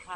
សួ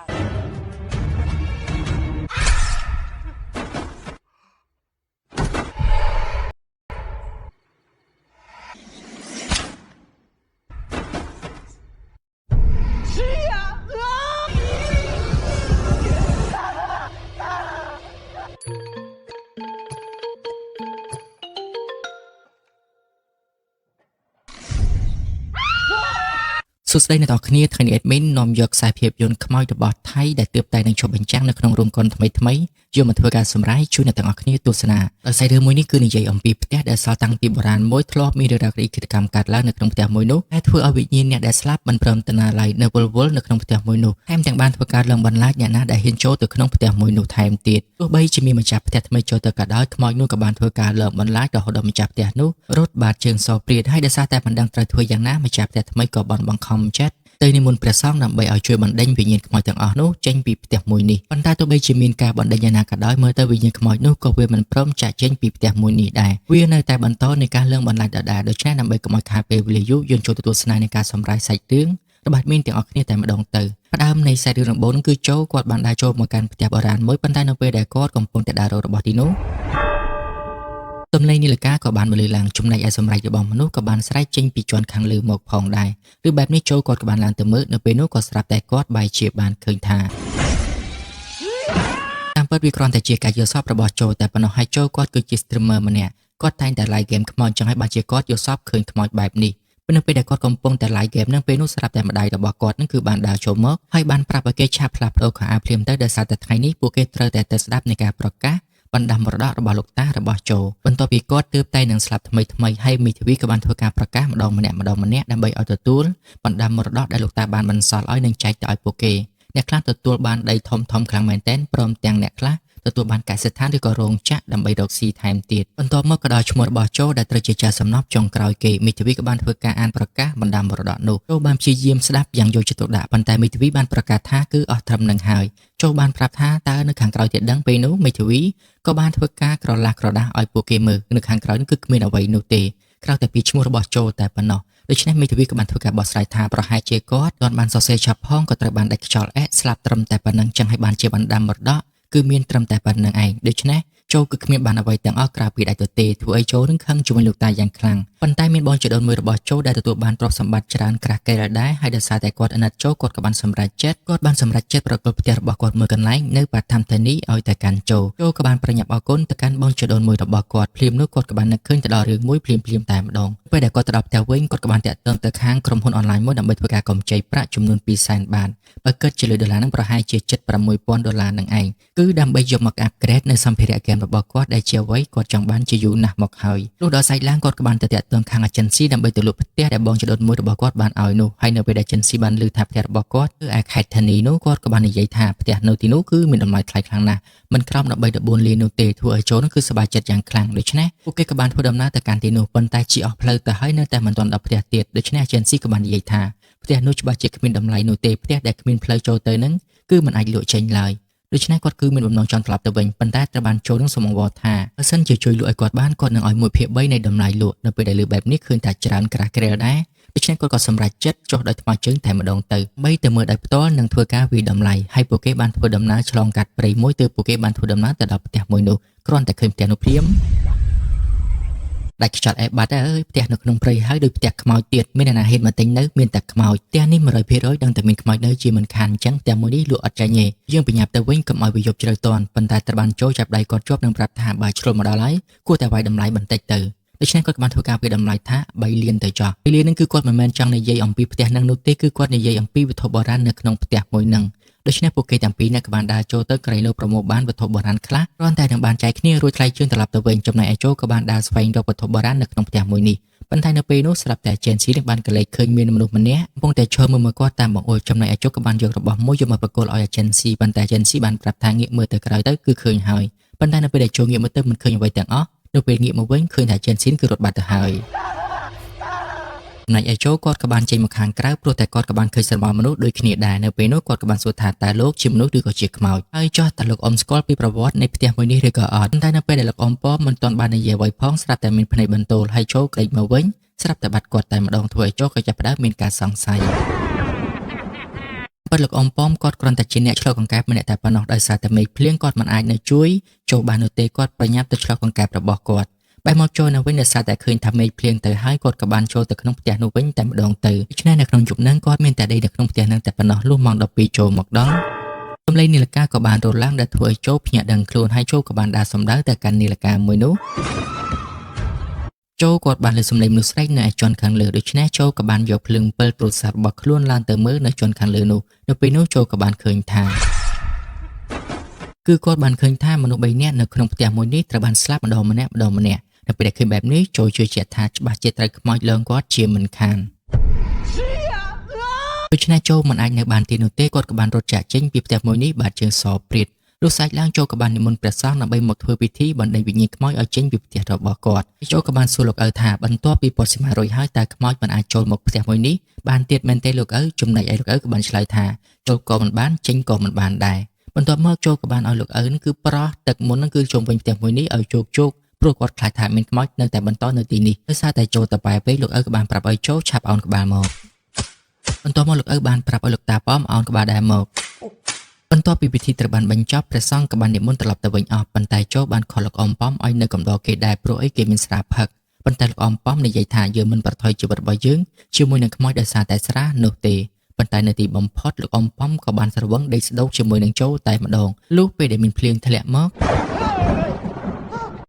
ស្តីអ្នកនរគ្នាថ្ងៃនេះ admin នាំយកខ្សែភាពយន្តខ្មោចរបស់ថៃដែលទើបតែនឹងចុះបញ្ចាំងនៅក្នុងរោងកុនថ្មីយកមកធ្វើការសម្រាយជួយអ្នកទាំងអស់គ្នាទស្សនាដោយសាររឿងមួយនេះគឺនិយាយអំពីផ្ទះដែលសល់តាំងពីបុរាណមួយធ្លាប់មានរឿងរ៉ាវគិតកម្មកើតឡើងនៅក្នុងផ្ទះមួយនោះដែលធ្វើឲ្យវិញ្ញាណអ្នកដែលស្លាប់មិនព្រមទៅណាឡើយនៅវល់នៅក្នុងផ្ទះមួយនោះថែមទាំងបានធ្វើការលងបន្លាចអ្នកណាដែលហ៊ានចូលទៅក្នុងផ្ទះមួយនោះថែមទៀតទោះបីជាមានម្ចាស់ផ្ទះថ្មីចូលទៅក៏ដោយខ្មោចនោះក៏បានធ្វើការលងបន្លាចរហូតដល់ម្ចាស់ផ្ទះនោះរត់បាត់ជើងសព្រាតហើយដោយសារតែមិនដឹងត្រូវធ្វើយ៉ាងណាម្ចាស់ផ្ទះថ្មីក៏បានបង្ខំចិត្តទៅនិមន្តព្រះសង្ឃដើម្បីឲ្យជួយបណ្ដេញវិញ្ញាណខ្មោចទាំងអស់នោះចេញពីផ្ទះមួយនេះប៉ុន្តែទោះបីជាមានការបណ្ដេញយ៉ាងណាក៏ដោយមើលទៅវិញ្ញាណខ្មោចនោះក៏វាមិនព្រមចាក់ចេញពីផ្ទះមួយនេះដែរវានៅតែបន្តនៃការលងបន្លាចដដែលដូច្នេះដើម្បីកុំឲ្យខាតពេលវេលាយូរយើងចូលទទួលស្នានៃការសម្រាយសាច់រឿងរបស់មានទាំងអស់គ្នាតែម្ដងទៅផ្ដើមនៃសាច់រឿងដំបូងគឺចូលគាត់បានដើរចូលមកកាន់ផ្ទះបុរាណមួយប៉ុន្តែនៅពេលដែលគាត់កំពុងតែដើររករបស់ទីនោះទំលេងនីលកាក៏បានបន្លឺឡើងចំណែកឯសម្រែករបស់មនុស្សក៏បានស្រែកចេញពីជាន់ខាងលើមកផងដែរឬបែបនេះចូលគាត់ក៏បានឡើងទៅមើលនៅពេលនោះក៏ស្រាប់តែគាត់បែរជាបានឃើញថាតាមពិតវាគ្រាន់តែជាការយល់សប្តិរបស់ចូលតែប៉ុណ្ណោះហើយចូលគាត់គឺជា streamer ម្នាក់គាត់តែងតែ live game ខ្មោចចឹងហើយបានជាគាត់យល់សប្តិឃើញខ្មោចបែបនេះពេលនៅពេលដែលគាត់កំពុងតែ live game នឹងពេលនោះស្រាប់តែម្ដាយរបស់គាត់នឹងគឺបានដើរចូលមកហើយបានប្រាប់ឲ្យគេឆាប់ផ្លាស់ប្ដូរខោអាវភ្លាមទៅដោយសារតែថ្ងៃនេះពួកគេត្រូវតែទៅស្ដាប់នៃការប្រកាសបណ្ដាំមរតករបស់លោកតារបស់ចូលបន្ទាប់ពីគាត់ទើបតែនឹងស្លាប់ថ្មីហើយមេធាវីក៏បានធ្វើការប្រកាសម្ដងម្នាក់ដើម្បីឲ្យទទួលបណ្ដាំមរតកដែលលោកតាបានបន្សល់ឲ្យនឹងចែកទៅឲ្យពួកគេអ្នកខ្លះទទួលបានដីធំខ្លាំងមែនទែនព្រមទាំងអ្នកខ្លះទទួលបានកសិដ្ឋានឬក៏រោងចក្រដើម្បីរកស៊ីថែមទៀតបន្ទាប់មកក៏ដល់ឈ្មោះរបស់ចូលដែលត្រូវជាចាស់សំណប់ចុងក្រោយគេមេធាវីក៏បានធ្វើការអានប្រកាសបណ្ដាំមរតកនោះចូលបានព្យាយាមស្ដាប់យ៉ាងយកចិត្តទុកដាក់ប៉ុន្តែមេធាវីបានប្រកាសថាគឺអស់ត្រឹមនឹងហើយចូលបានប្រាប់ថាតើនៅខាងក្រោយទៀតដឹងពេលនោះមេធាវីក៏បានធ្វើការក្រឡាស់ក្រដាស់ឲ្យពួកគេមើលនៅខាងក្រោយនោះគឺគ្មានអ្វីនោះទេក្រៅតែពីឈ្មោះរបស់ចូលតែប៉ុណ្ណោះដូច្នេះមេធាវីក៏បានធ្វើការបោះស្រាយថាប្រហែលជាគាត់បានសរសេរឆាប់ផងក៏ត្រូវបានដាច់ខ្យល់ស្លាប់ត្រឹមតែប៉ុណ្្នឹងចឹងហើយបានជាបណ្ដាំមរតកគឺមានត្រឹមតែប៉ុណ្្នឹងឯងដូច្នេះចូលគឺគ្មានបានអ្វីទាំងអស់ក្រៅពីដាច់ទទេធ្វើឲ្យចូលនឹងខឹងជាមួយលោកតាយ៉ាងខ្លាំងប៉ុន្តែមានបងជីដូនមួយរបស់ចូលដែលទទួលបានទ្រព្យសម្បត្តិច្រើនក្រាស់កេរដែរហើយដោយសារតែគាត់អាណិតចូលគាត់ក៏បានសម្រេចចិត្តប្រគល់ផ្ទះរបស់គាត់មួយកន្លែងនៅបឋមធានីឲ្យតែកាន់ចូលក៏បានប្រញាប់អរគុណទៅកាន់បងជីដូនមួយរបស់គាត់ភ្លាមនោះគាត់ក៏បាននឹកឃើញទៅដល់រឿងមួយភ្លាមតែម្ដងពេលដែលគាត់ទៅដល់ផ្ទះវិញគាត់ក៏បានតាក់ទងទៅខាងក្រុមហ៊ុនអនឡាញមួយដើម្បីធ្វើការកម្ចីប្រាក់ចំនួន200,000 បាតបើគិតជាលុយដុល្លារនឹងប្រហែលជា$76,000នឹងឯងគឺដើម្បីយកមកអាប់ក្រេតនៅសម្ភារៈហ្គេមរបស់គាត់ដែលជាអ្វីគាត់ចង់បានជាយូរណាស់មកហើយលុះដល់សាច់ឡើងគាត់ក៏បានទៅតាក់ទងខាង agency ដើម្បីទៅលក់ផ្ទះដែលបងជីដូនមួយរបស់គាត់បានឲ្យនោះហើយនៅពេលដែល agency បានឮថាផ្ទះរបស់គាត់គឺឯខេត្តធានីនោះគាត់ក៏បាននិយាយថាផ្ទះនៅទីនោះគឺមានតម្លៃថ្លៃខ្លាំងណាស់មិនក្រោម13-14លាននោះទេធ្វើឲ្យចូលនោះគឺសប្បាយចិត្តយ៉ាងខ្លាំងដូច្នេះពួកគេក៏បានធ្វើដំណើរទៅកាន់ទីនោះប៉ុន្តែជិះអស់ផ្លូវទៅហើយនៅតែមិនទាន់ដល់ផ្ទះទៀតដូច្នេះ agency ក៏បាននិយាយថាផ្ទះនោះច្បាស់ជាគ្មានតម្លៃនោះទេផ្ទះដែលគ្មានផ្លូវចូលទៅនឹងគឺមិនអាចលក់ចេញឡើយដូច្នេះគាត់គឺមានបំណងចង់ត្រឡប់ទៅវិញប៉ុន្តែត្រូវបានចូលនឹងសំងវល់ថាបើសិនជាជួយលក់ឲ្យគាត់បានគាត់នឹងឲ្យ1/3នៃតម្លៃលក់នៅពេលដែលលើបែបនេះឃើញថាច្រើនក្រាស់ក្រែលដែរដូច្នេះគាត់ក៏សម្រេចចិត្តចុះដោយថ្មើរជើងតែម្ដងទៅបីទៅមើលដោយផ្ទាល់និងធ្វើការវិតម្លៃហើយពួកគេបានធ្វើដំណើរឆ្លងកាត់ព្រៃមួយទើបពួកគេបានធ្វើដំណើរទៅដល់ផ្ទះមួយនោះគ្រាន់តែឃើញផ្ទះនោះភ្លាមដាច់ខ្យល់បាត់អើយផ្ទះនៅក្នុងព្រៃហើយដូចផ្ទះខ្មោចទៀតមានអ្នកណាហ៊ានមកទិញនៅមានតែខ្មោចផ្ទះនេះ100%ដឹងតែមានខ្មោចនៅជាមិនខានអញ្ចឹងផ្ទះមួយនេះលក់អត់ចាញ់ទេយើងបញ្ញាប់ទៅវិញកុំឲ្យវាយប់ជ្រៅតាន់ប៉ុន្តែត្រូវបានចូលចាប់ដៃគាត់ជាប់នឹងប្រាប់ថាបើជ្រុលមកដល់ហើយគួរតែវាយតម្លៃបន្តិចទៅដូច្នេះគាត់ក៏បានធ្វើការវាយតម្លៃថា3លានទៅចោះ3លានហ្នឹងគឺគាត់មិនមែនចង់និយាយអំពីផ្ទះហ្នឹងនោះទេគឺគាត់និយាយអំពីវត្ថុបុរាណនៅក្នុងផ្ទះមួយហ្នឹងដូច្នេះពួកគេទាំងពីរនាក់ក៏បានដើរចូលទៅក្រៃលោប្រមូលបានវត្ថុបុរាណខ្លះគ្រាន់តែនឹងបានចែកគ្នារួចថ្លៃជឿនត្រឡប់ទៅវិញចំណែកឯចូលក៏បានដើរស្វែងរកវត្ថុបុរាណនៅក្នុងផ្ទះមួយនេះប៉ុន្តែនៅពេលនោះស្រាប់តែ agency នឹងបានកលេចឃើញមានមនុស្សម្នាក់កំពុងតែឈរមើលគាត់តាមបង្អួចចំណែកឯចូលក៏បានយករបស់មួយយកមកប្រគល់ឲ្យ agency ប៉ុន្តែ agency បានប្រាប់ថាងាកមើលទៅក្រោយទៅគឺឃើញហើយប៉ុន្តែនៅពេលដែលចូលងាកមើលទៅមិនឃើញអ្វីទាំងអស់នៅពេលងាកមកវិញឃើញថា agency គឺរត់បាត់ទៅហើយចំណែកឯចូលគាត់ក៏បានចេញមកខាងក្រៅព្រោះតែគាត់ក៏បានឃើញសត្វមនុស្សដូចគ្នាដែរនៅពេលនោះគាត់ក៏បានសួរថាតើលោកជាមនុស្សឬក៏ជាខ្មោចហើយចោះតើលោកអ៊ំស្គាល់ពីប្រវត្តិនៃផ្ទះមួយនេះឬក៏អត់តែនៅពេលដែលលោកអ៊ំប៉មិនទាន់បាននិយាយអ្វីផងស្រាប់តែមានភ្នែកបន្ទោលហើយចូលក្រេកមកវិញស្រាប់តែបាត់គាត់តែម្ដងធ្វើឲ្យចូលក៏ចាប់ផ្ដើមមានការសង្ស័យ ពិតលោកអ៊ំប៉មគាត់គ្រាន់តែជាអ្នកឆ្លងកង្កែបម្នាក់តែប៉ុណ្ណោះដោយសារតែមេឃភ្លៀងគាត់មិនអាចនៅជួយចូលបាននោះទេគាត់ប្រញាប់ទៅឆ្លងកង្កែបរបស់គាត់បែរមកចូលនៅវិញដោយសារតែឃើញថាមេឃភ្លៀងទៅហើយគាត់ក៏បានចូលទៅក្នុងផ្ទះនោះវិញតែម្ដងទៅដូច្នេះនៅក្នុងយប់ហ្នឹងគាត់មានតែដេកនៅក្នុងផ្ទះហ្នឹងតែប៉ុណ្ណោះលុះម៉ោង12ចូលមកដល់សំឡេងនាឡិកាក៏បានរឡើងដែលធ្វើឲ្យចូលភ្ញាក់ដឹងខ្លួនហើយចូលក៏បានដើរសំដៅទៅកាន់នាឡិកាមួយនោះចូលគាត់បានលើសំឡេងមនុស្សស្រីនៅឯជាន់ខាងលើដូច្នេះចូលក៏បានយកភ្លើងពិលទូរស័ព្ទរបស់ខ្លួនឡើងទៅមើលនៅជាន់ខាងលើនោះនៅពេលនោះចូលក៏បានឃើញថាគឺគាត់បានឃើញថាមនុស្ស3នាក់នៅក្នុងផ្ទះមួយនេះត្រូវបានស្លាប់ម្ដងម្នាក់នៅពេលដែលឃើញបែបនេះចូលជឿជាក់ថាច្បាស់ជាត្រូវខ្មោចលងគាត់ជាមិនខានដូច្នេះចូលមិនអាចនៅបានទីនោះទេគាត់ក៏បានរត់ចាក់ចេញពីផ្ទះមួយនេះបាត់ជើងសព្រាតលុះសាច់ឡើងចូលក៏បាននិមន្តព្រះសង្ឃដើម្បីមកធ្វើពិធីបណ្ដេញវិញ្ញាណខ្មោចឲ្យចេញពីផ្ទះរបស់គាត់ចូលក៏បានសួរលោកឪថាបន្ទាប់ពីពុទ្ធសមារួចហើយតើខ្មោចមិនអាចចូលមកផ្ទះមួយនេះបានទៀតមែនទេលោកឪចំណែកឯលោកឪក៏បានឆ្លើយថាចូលក៏មិនបានចេញក៏មិនបានដែរបន្ទាប់មកចូលក៏បានឲ្យលោកឪនឹងគឺប្រោះទឹកមុននឹងគឺជុំវិញផ្ទះមួយនេះឲ្យជោគព្រោះគាត់ខ្លាចថាមានខ្មោចនៅតែបន្តនៅទីនេះដោយសារតែចូលទៅបែបពេកលោកឪក៏បានប្រាប់ឲ្យចូលឆាប់អោនក្បាលមកបន្ទាប់មកលោកឪបានប្រាប់ឲ្យលោកតាប៉មអោនក្បាលដែរមកបន្ទាប់ពីពិធីត្រូវបានបញ្ចប់ព្រះសង្ឃក៏បាននិមន្តត្រឡប់ទៅវិញអស់ប៉ុន្តែចូលបានខលលោកអ៊ំប៉មឲ្យនៅកំដរគេដែរព្រោះអីគេមានស្រាផឹកប៉ុន្តែលោកអ៊ំប៉មនិយាយថាយើងមិនប្រថុយជីវិតរបស់យើងជាមួយនឹងខ្មោចដោយសារតែស្រានោះទេប៉ុន្តែនៅទីបំផុតលោកអ៊ំប៉មក៏បានស្រវឹងដេកស្ដោកជាមួយនឹងចូលតែម្ដងលុះពេលដែលមានភ្លៀងធ្លាក់ម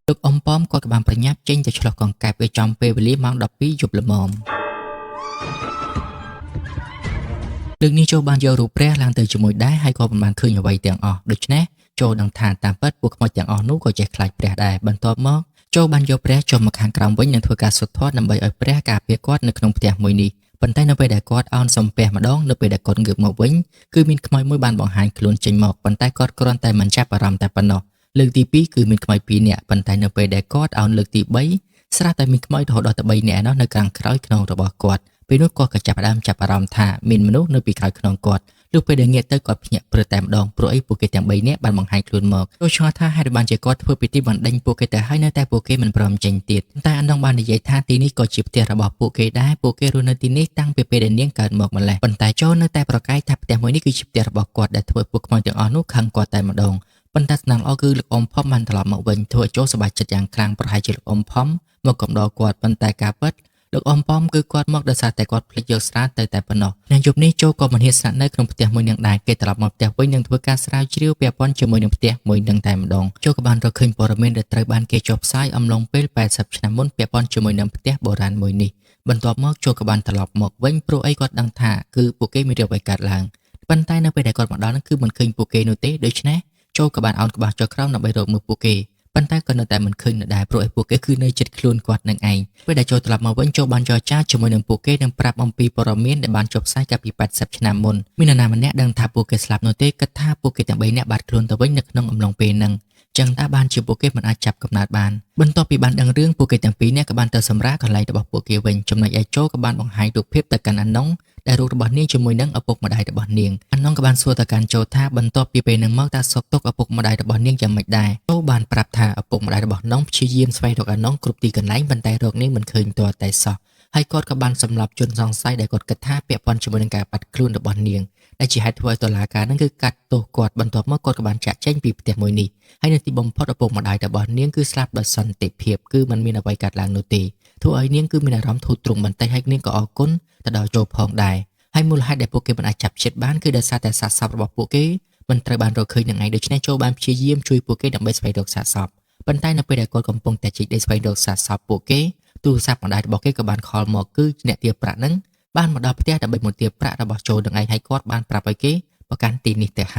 កលោកអ៊ំប៉មគាត់ក៏បានប្រញាប់ចេញទៅឆ្លោះកង្កែបឲ្យចំពេលវេលាម៉ោង12យប់ល្មមលើកនេះចូលបានយករូបព្រះឡើងទៅជាមួយដែរហើយក៏មិនបានឃើញអ្វីទាំងអស់ដូច្នេះចូលដឹងថាតាមពិតពួកខ្មោចទាំងអស់នោះក៏ចេះខ្លាចព្រះដែរបន្ទាប់មកចូលបានយកព្រះចុះមកខាងក្រោមវិញនិងធ្វើការសុទ្ធធាត់ដើម្បីឲ្យព្រះការពារគាត់នៅក្នុងផ្ទះមួយនេះប៉ុន្តែនៅពេលដែលគាត់អោនសំពះម្ដងនៅពេលដែលគាត់ងើបមកវិញគឺមានខ្មោចមួយបានបង្ហាញខ្លួនចេញមកប៉ុន្តែគាត់គ្រាន់តែមិនចាប់អារម្មណ៍តែប៉ុណ្ណោះលើកទី2គឺមានខ្មោច2នាក់ប៉ុន្តែនៅពេលដែលគាត់អោនលើកទី3ស្រាប់តែមានខ្មោចរហូតដល់ទៅ3នាក់នោះនៅខាងក្រោយខ្នងរបស់គាត់ពេលនោះគាត់ក៏ចាប់អារម្មណ៍ថាមានមនុស្សនៅពីក្រោយខ្នងគាត់លុះពេលដែលងាកទៅគាត់ភ្ញាក់ព្រឹកតែម្ដងព្រោះអីពួកគេទាំង3នាក់បានបង្ហាញខ្លួនមកចូលឆ្ងល់ថាហេតុបានជាគាត់ធ្វើពិធីបណ្ដេញពួកគេទៅហើយនៅតែពួកគេមិនព្រមចេញទៀតតែអណ្ដងបាននិយាយថាទីនេះក៏ជាផ្ទះរបស់ពួកគេដែរពួកគេរស់នៅទីនេះតាំងពីពេលដែលនាងកើតមកម្ល៉េះប៉ុន្តែចូលនៅតែប្រកែកថាផ្ទះមួយនេះគឺជាផ្ទះរបស់គាត់ដែលធ្វើពួកខ្មោចទាំងអស់នោះខឹងគាត់តែម្ដងប៉ុន្តែស្នងល្អគឺលោកអ៊ំផំបានត្រឡប់មកវិញធ្វើឲ្យចូលសប្បាយចិត្តយ៉ាងខ្លាំងប្រហែលជាលោកអ៊ំផំមកកំដរគាត់ប៉ុន្តែការពិតលោកអ៊ំប៉មគឺគាត់មកដោយសារតែគាត់ភ្លេចយកស្រាទៅតែប៉ុណ្ណោះនៅយប់នេះចូលក៏មិនហ៊ានស្នាក់នៅក្នុងផ្ទះមួយនឹងដែរគេត្រឡប់មកផ្ទះវិញនឹងធ្វើការស្រាវជ្រាវពាក់ព័ន្ធជាមួយនឹងផ្ទះមួយនឹងតែម្ដងចូលក៏បានរកឃើញព័ត៌មានដែលត្រូវបានគេចុះផ្សាយអំឡុងពេល80ឆ្នាំមុនពាក់ព័ន្ធជាមួយនឹងផ្ទះបុរាណមួយនេះបន្ទាប់មកចូលក៏បានត្រឡប់មកវិញព្រោះអីគាត់ដឹងថាគឺពួកគេមានរឿងអ្វីកើតឡើងប៉ុន្តែនៅពេលដែលគាត់មកដល់នោះគឺមិនឃើញពួកគេនោះទេដូច្នេះចូលក៏បានអោនក្បាលចុះក្រោមដើម្បីរកមើលពួកគេប៉ុន្តែក៏នៅតែមិនឃើញនៅដែរព្រោះឯពួកគេគឺនៅជិតខ្លួនគាត់នឹងឯងពេលដែលចូលត្រឡប់មកវិញចូលបានចរចាជាមួយនឹងពួកគេនិងប្រាប់អំពីព័ត៌មានដែលបានចុះផ្សាយកាលពី80ឆ្នាំមុនមាននរណាម្នាក់ដឹងថាពួកគេស្លាប់នោះទេគិតថាពួកគេទាំង3នាក់បាត់ខ្លួនទៅវិញនៅក្នុងអំឡុងពេលហ្នឹងចឹងតើបានជាពួកគេមិនអាចចាប់កំណើតបានបន្ទាប់ពីបានដឹងរឿងពួកគេទាំងពីរនាក់ក៏បានទៅសម្រាកន្លែងរបស់ពួកគេវិញចំណែកឯចូលក៏បានបង្ហាញរូបភាពទៅកាន់អាណុងដែលរូបរបស់នាងជាមួយនឹងឪពុកម្ដាយរបស់នាងអាណុងក៏បានសួរទៅកាន់ចូលថាបន្ទាប់ពីពេលនឹងមកតើសុខទុក្ខឪពុកម្ដាយរបស់នាងយ៉ាងម៉េចដែរចូលបានប្រាប់ថាឪពុកម្ដាយរបស់អាណុងព្យាយាមស្វែងរកអាណុងគ្រប់ទីកន្លែងប៉ុន្តែរកនាងមិនឃើញទាល់តែសោះហើយគាត់ក៏បានសម្លាប់ជនសង្ស័យដែលគាត់គិតថាពាក់ព័ន្ធជាមួយនឹងការបាត់ខ្លួនរបស់នាងដែលជាហេតុធ្វើឲ្យតុលាការនឹងគឺកាត់ទោសគាត់បន្ទាប់មកគាត់ក៏បានចាក់ចែងពីផ្ទះមួយនេះហើយនៅទីបំផុតឪពុកម្ដាយរបស់នាងគឺស្លាប់ដោយសន្តិភាពគឺមិនមានអ្វីកើតឡើងនោះទេធ្វើឲ្យនាងគឺមានអារម្មណ៍ធូរទ្រង់បន្តិចហើយនាងក៏អរគុណទៅដល់ចូលផងដែរហើយមូលហេតុដែលពួកគេមិនអាចចាប់ចិត្តបានគឺដោយសារតែសាកសពរបស់ពួកគេមិនត្រូវបានរកឃើញនឹងឯងដូច្នេះចូលបានព្យាយាមជួយពួកគេដើម្បីស្វែងរកសាកសពប៉ុន្តែនៅពេលដែលគាត់កំពុងតែជីកដីស្វែងរកសាកសពពួកគេទូរស័ព្ទម្ដាយរបស់គេក៏បានខលមកគឺអ្នកទារប្រាក់នឹងបានមកដល់ផ្ទះដើម្បីមកទារប្រាក់របស់ចូលនឹងឯងហើយគាត់បានប្រាប់ឲ្យគេប្រកាន់ទីនេះទៅហ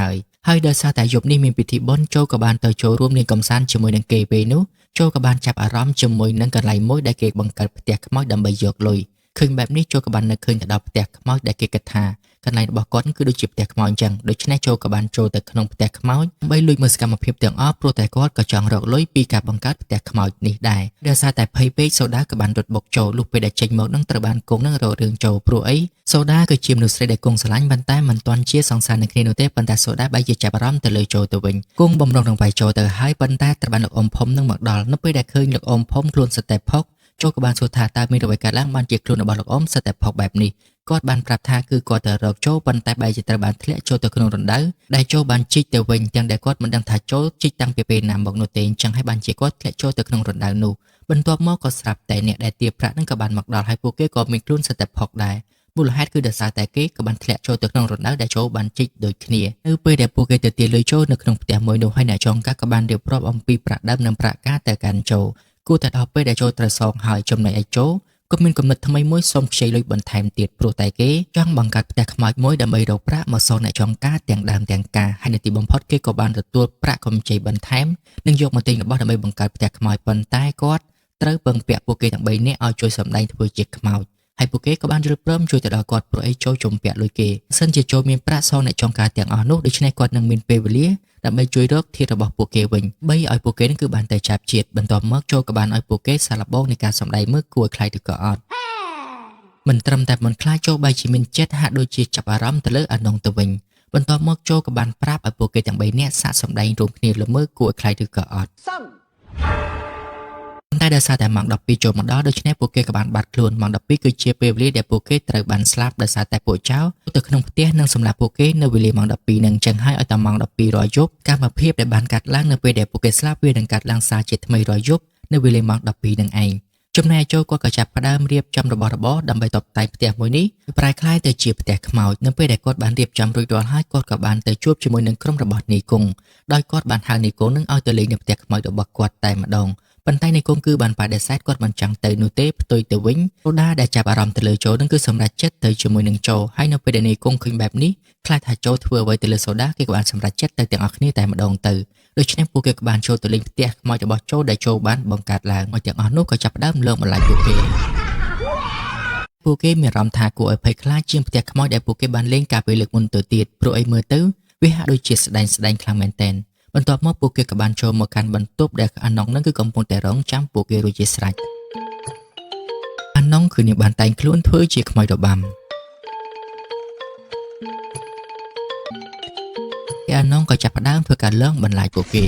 ើយដោយសារតែយប់នេះមានពិធីបុណ្យចូលក៏បានទៅចូលរួមលេងកម្សាន្តជាមួយនឹងគេពេលនោះចូលក៏បានចាប់អារម្មណ៍ជាមួយនឹងកន្លែងមួយដែលគេបង្កើតផ្ទះខ្មោចដើម្បីយកលុយឃើញបែបនេះចូលក៏បាននឹកឃើញទៅដល់ផ្ទះខ្មោចដែលគេគិតថាកន្លែងរបស់គាត់គឺដូចជាផ្ទះខ្មោចអញ្ចឹងដូច្នេះចូលក៏បានចូលទៅក្នុងផ្ទះខ្មោចដើម្បីលួចមើលសកម្មភាពទាំងអស់ព្រោះតែគាត់ក៏ចង់រកលុយពីការបង្កើតផ្ទះខ្មោចនេះដែរដោយសារតែភ័យពេកសូដាក៏បានរត់បុកចូលលុះពេលដែលចេញមកនឹងត្រូវបានគង់នឹងរករឿងចូលព្រោះអីសូដាគឺជាមនុស្សស្រីដែលគង់ស្រឡាញ់ប៉ុន្តែមិនទាន់ជាសង្សារនឹងគ្នានោះទេប៉ុន្តែសូដាបែរជាចាប់អារម្មណ៍ទៅលើចូលទៅវិញគង់បំរុងនឹងវាយចូលទៅហើយប៉ុន្តែត្រូវបានលោកអ៊ំផុំនឹងមកដល់នៅពេលដែលឃើញលោកអ៊ំផុំខ្លួនសិតតែផុកចូលក៏បានសួរថាតើមានអ្វីកើតឡើងបានជាខ្លួនរបស់លោកអ៊ំសិតតែផុកបែបនេះ គាត់បានប្រាប់ថាគឺគាត់ទៅរកโจប៉ុន្តែបែរជាត្រូវបានធ្លាក់ចូលទៅក្នុងរណ្ដៅដែលโจបានជីកទៅវិញទាំងដែលគាត់មិនដឹងថាโจជីកតាំងពីពេលណាមកនោះទេអញ្ចឹងហើយបានជាគាត់ធ្លាក់ចូលទៅក្នុងរណ្ដៅនោះបន្ទាប់មកក៏ស្រាប់តែអ្នកដែលទារប្រាក់នឹងក៏បានមកដល់ហើយពួកគេក៏មានខ្លួនសិតតែផុកដែរមូលហេតុគឺដោយសារតែគេក៏បានធ្លាក់ចូលទៅក្នុងរណ្ដៅដែលโจបានជីកដូចគ្នានៅពេលដែលពួកគេទៅទារលុយโจនៅក្នុងផ្ទះមួយនោះហើយអ្នកចងការក៏បានរៀបរាប់អំពីប្រាក់ដើមនិងប្រាក់ការទៅកាន់โจគួរតែដល់ពេលដែលโจត្រូវសងហើយចំណែកឯโจក៏មានគំនិតថ្មីមួយសូមខ្ចីលុយបន្ថែមទៀតព្រោះតែគេចង់បង្កើតផ្ទះខ្មោចមួយដើម្បីរកប្រាក់មកសងអ្នកចងការទាំងដើមទាំងការហើយនៅទីបំផុតគេក៏បានទទួលប្រាក់កម្ចីបន្ថែមនិងយកមកទិញរបស់ដើម្បីបង្កើតផ្ទះខ្មោចប៉ុន្តែគាត់ត្រូវពឹងពាក់ពួកគេទាំង3នាក់ឲ្យជួយសម្ដែងធ្វើជាខ្មោចហើយពួកគេក៏បានយល់ព្រមជួយទៅដល់គាត់ព្រោះអីចូលជំពាក់លុយគេសិនជាចូលមានប្រាក់សងអ្នកចងការទាំងអស់នោះដូច្នេះគាត់នឹងមានពេលវេលាដើម្បីជួយរកធាតុរបស់ពួកគេវិញបីឲ្យពួកគេនឹងគឺបានទៅចាប់ជាតិបន្ទាប់មកចូលក៏បានឲ្យពួកគេសាឡបងនៃការសម្ដែងមើលគួរឲ្យខ្លាចឬក៏អត់មិនត្រឹមតែមិនខ្លាចចូលបែរជាមានចិត្តហាក់ដូចជាចាប់អារម្មណ៍ទៅលើអានងទៅវិញបន្ទាប់មកចូលក៏បានប្រាប់ឲ្យពួកគេទាំង3នាក់សាកសម្ដែងរួមគ្នាលើមើលគួរឲ្យខ្លាចឬក៏អត់តែដោយសារតែម៉ោង12ចូលមកដល់ដូច្នេះពួកគេក៏បានបាត់ខ្លួនម៉ោង12គឺជាពេលវេលាដែលពួកគេត្រូវបានស្លាប់ដោយសារតែពួកចៅទៅក្នុងផ្ទះនិងសម្លាប់ពួកគេនៅវេលាម៉ោង12នឹងចឹងហើយឲ្យតែម៉ោង12រាល់យប់កម្មភាពដែលបានកាត់ឡើងនៅពេលដែលពួកគេស្លាប់វានឹងកាត់ឡើងសារជាថ្មីរាល់យប់នៅវេលាម៉ោង12នឹងឯងចំណែកចូលគាត់ក៏ចាប់ផ្ដើមរៀបចំរបស់របរដើម្បីតុបតែងផ្ទះមួយនេះប្រែក្លាយទៅជាផ្ទះខ្មោចនៅពេលដែលគាត់បានរៀបចំរួចរាល់ហើយគាត់ក៏បានទៅជួបជាមួយនឹងក្រុមរបស់នីគង់ដោយគាត់បានហៅនីគង់នឹងឲ្យទៅលេងនៅផ្ទះខ្មោចរបស់គាត់តែម្ដងប៉ុន្តែនីគង់គឺបានបដិសេធគាត់មិនចង់ទៅនោះទេផ្ទុយទៅវិញសូដាដែលចាប់អារម្មណ៍ទៅលើโจនឹងគឺសម្រេចចិត្តទៅជាមួយនឹងโจហើយនៅពេលដែលនីគង់ឃើញបែបនេះខ្លាចថាโจធ្វើអ្វីទៅលើសូដាគេក៏បានសម្រេចចិត្តទៅទាំងអស់គ្នាតែម្ដងទៅដូច្នេះពួកគេក៏បានចូលទៅលេងផ្ទះខ្មោចរបស់โจដែលโจបានបង្កើតឡើងឲ្យទាំងអស់នោះក៏ចាប់ផ្ដើមលើកបន្លាចពួកគេមានអារម្មណ៍ថាគួរឲ្យភ័យខ្លាចជាងផ្ទះខ្មោចដែលពួកគេបានលេងកាលពីលើកមុនទៅទៀតព្រោះអីមើលទៅវាហាក់ដូចជាស្ដែងខ្លាំងមែនទែនបន្ទាប់មកពួកគេក៏បានចូលមកកាន់បន្ទប់ដែលអាណុងនឹងគឺកំពុងតែរងចាំពួកគេរួចជាស្រេចអាណុងគឺនាងបានតែងខ្លួនធ្វើជាខ្មោចរបាំអាណុងក៏ចាប់ផ្ដើមធ្វើការលើកបន្លាចពួកគេ